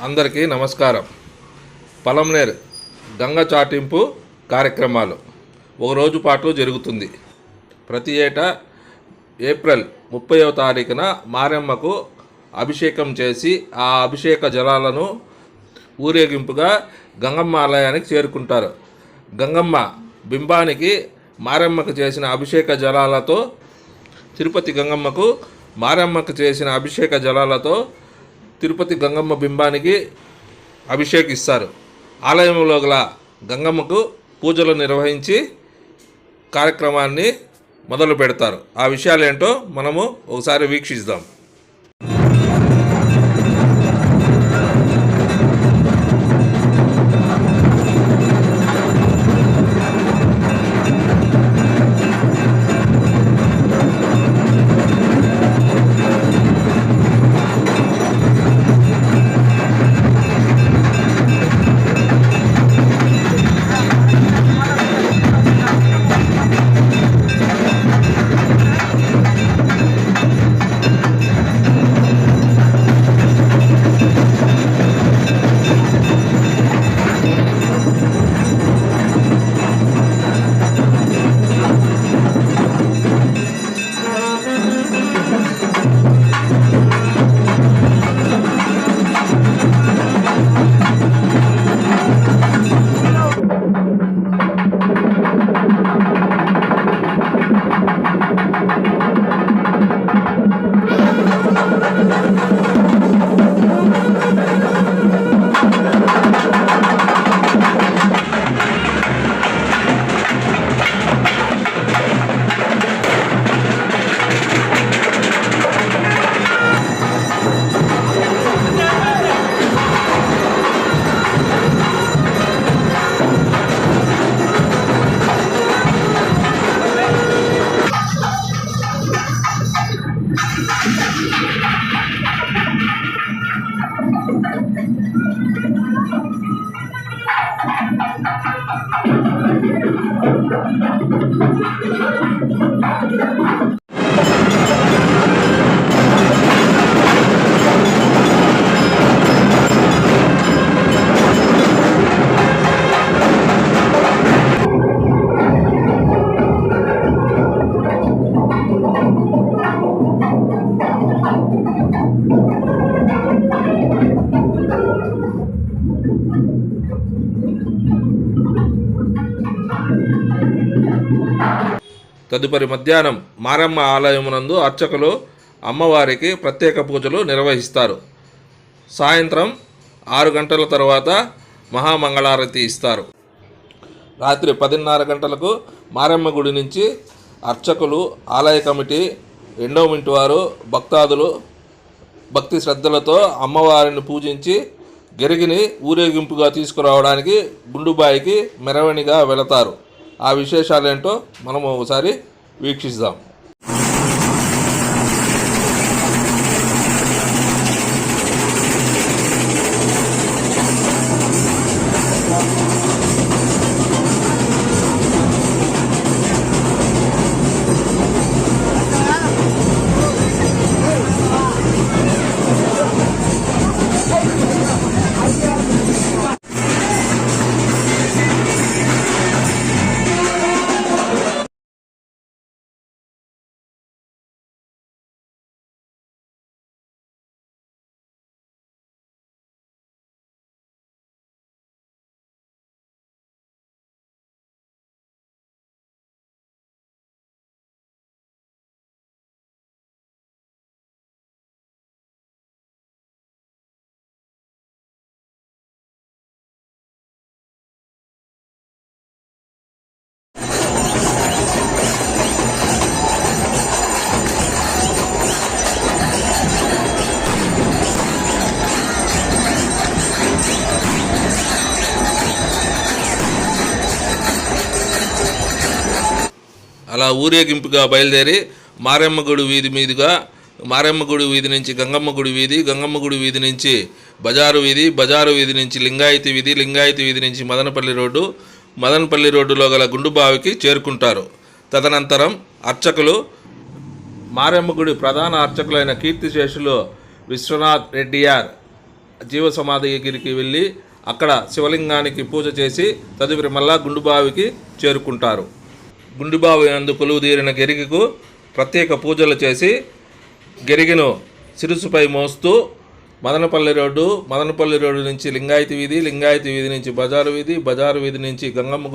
అందరికీ నమస్కారం. పలంనేరు గంగ చాటింపు కార్యక్రమాలు ఒక రోజు పాటు జరుగుతుంది. ప్రతి ఏటా ఏప్రిల్ 30వ తారీఖున మారెమ్మకు అభిషేకం చేసి ఆ అభిషేక జలాలను ఊరేగింపుగా గంగమ్మ ఆలయానికి చేరుకుంటారు. గంగమ్మ బింబానికి మారెమ్మకు చేసిన అభిషేక జలాలతో తిరుపతి గంగమ్మకు మారెమ్మకు చేసిన అభిషేక జలాలతో తిరుపతి గంగమ్మ బింబానికి అభిషేకిస్తారు. ఆలయంలో గల గంగమ్మకు పూజలు నిర్వహించి కార్యక్రమాన్ని మొదలు పెడతారు. ఆ విషయాలు ఏంటో మనము ఒకసారి వీక్షిద్దాం. తదుపరి మధ్యాహ్నం మారెమ్మ ఆలయమునందు అర్చకులు అమ్మవారికి ప్రత్యేక పూజలు నిర్వహిస్తారు. సాయంత్రం 6 గంటల తర్వాత మహామంగళారతి ఇస్తారు. రాత్రి 10:30 గంటలకు మారెమ్మ గుడి నుంచి అర్చకులు, ఆలయ కమిటీ, ఎండోమెంట్ వారు, భక్తాదులు భక్తి శ్రద్ధలతో అమ్మవారిని పూజించి గిరిగిని ఊరేగింపుగా తీసుకురావడానికి గుండుబాయికి మెరవణిగా వెళతారు. ఆ విశేషాలేంటో మనం ఒకసారి వీక్షిద్దాం. అలా ఊరేగింపుగా బయలుదేరి మారెమ్మ గుడి వీధి మీదుగా మారెమ్మ గుడి వీధి నుంచి గంగమ్మ గుడి వీధి, గంగమ్మ గుడి వీధి నుంచి బజారు వీధి, బజారు వీధి నుంచి లింగాయతి వీధి, లింగాయతి వీధి నుంచి మదనపల్లి రోడ్డు, మదనపల్లి రోడ్డులో గల గుండుబావికి చేరుకుంటారు. తదనంతరం అర్చకులు మారెమ్మ గుడి ప్రధాన అర్చకులైన కీర్తిశేషులు విశ్వనాథ్ రెడ్డియార్ జీవసమాధి దగ్గరికి వెళ్ళి అక్కడ శివలింగానికి పూజ చేసి తదుపరి మళ్ళా గుండుబావికి చేరుకుంటారు. గుండుబావి నందు కొలువుదీరిన గెరిగికు ప్రత్యేక పూజలు చేసి గెరిగిను సిరుసుపై మోస్తూ మదనపల్లి రోడ్డు నుంచి లింగాయతి వీధి నుంచి బజారు వీధి నుంచి గంగమ్మ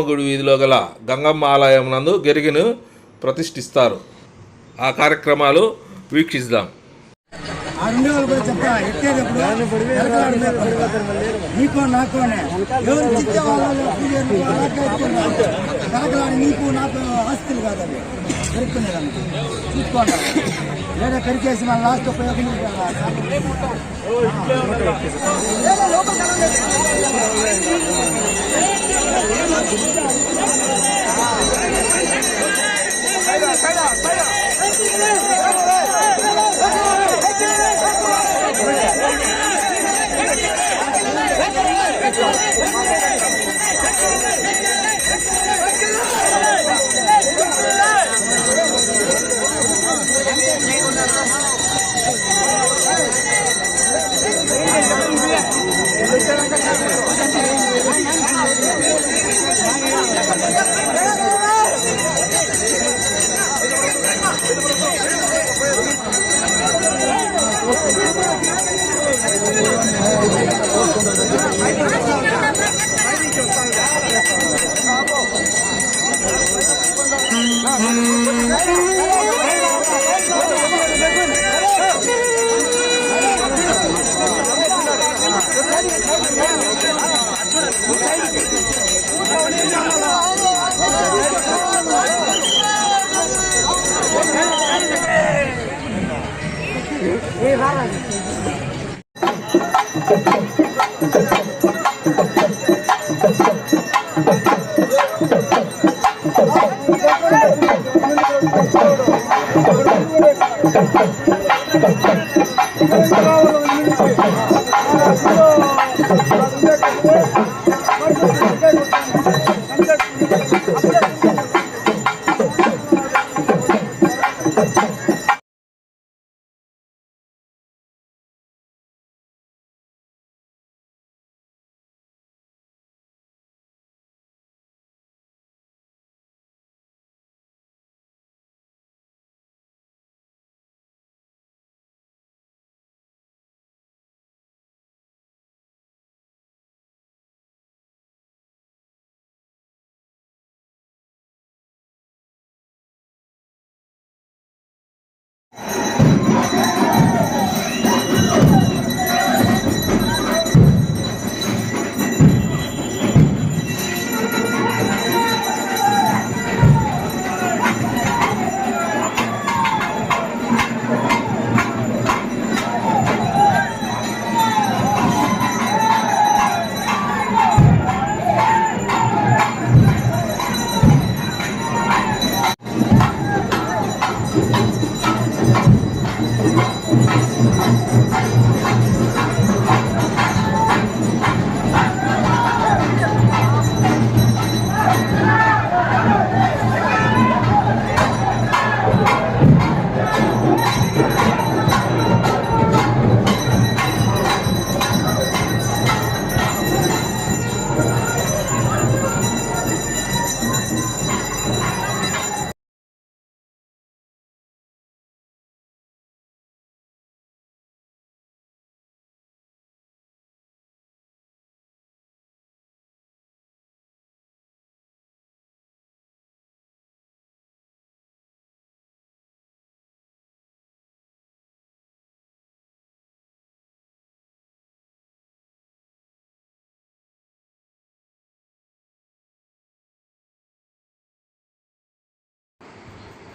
గుడి వీధిలో గల గంగమ్మ ఆలయం నందు గెరిగిను ప్రతిష్ఠిస్తారు. ఆ కార్యక్రమాలు వీక్షిద్దాం. నీకు నాకోనే నీకు నాకు ఆస్తులు కాదండి పెరుక్కునేదానికి చూసుకోండి. లేదా పెరికేసి మన లాస్ట్ ఉపయోగం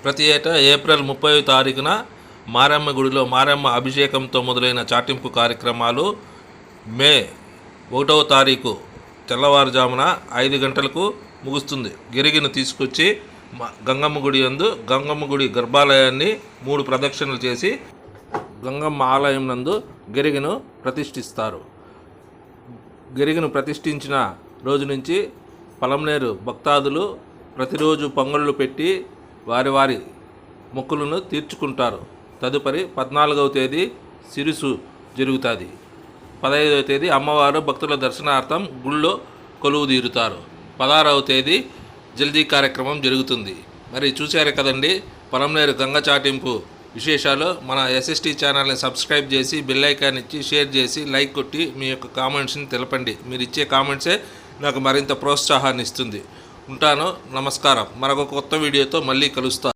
ప్రతి ఏటా ఏప్రిల్ 30వ తారీఖున మారెమ్మ గుడిలో మారెమ్మ అభిషేకంతో మొదలైన చాటింపు కార్యక్రమాలు మే 1వ తారీఖు తెల్లవారుజామున 5 గంటలకు ముగుస్తుంది. గిరిగిను తీసుకొచ్చి గంగమ్మ గుడి యందు గంగమ్మ గుడి గర్భాలయాన్ని 3 ప్రదక్షిణలు చేసి గంగమ్మ ఆలయం నందు గిరిగిను ప్రతిష్ఠిస్తారు. గిరిగిను ప్రతిష్ఠించిన రోజు నుంచి పలంనేరు భక్తాదులు ప్రతిరోజు పొంగళ్ళు పెట్టి వారి మొక్కులను తీర్చుకుంటారు. తదుపరి 14వ తేదీ సిరుసు జరుగుతుంది. 15వ తేదీ అమ్మవారు భక్తుల దర్శనార్థం గుళ్ళో కొలువు తీరుతారు. 16వ తేదీ జల్దీ కార్యక్రమం జరుగుతుంది. మరి చూశారు కదండి పొలంనేరు గంగ చాటింపు విశేషాలు. మన ఎస్ఎస్టీ ఛానల్ని సబ్స్క్రైబ్ చేసి బెల్ ఐకాన్ ఇచ్చి షేర్ చేసి లైక్ కొట్టి మీ యొక్క కామెంట్స్ని తెలపండి. మీరు ఇచ్చే కామెంట్సే నాకు మరింత ప్రోత్సాహాన్ని ఇస్తుంది. ఉంటాను. నమస్కారం. మరొక కొత్త వీడియోతో మళ్ళీ కలుస్తా.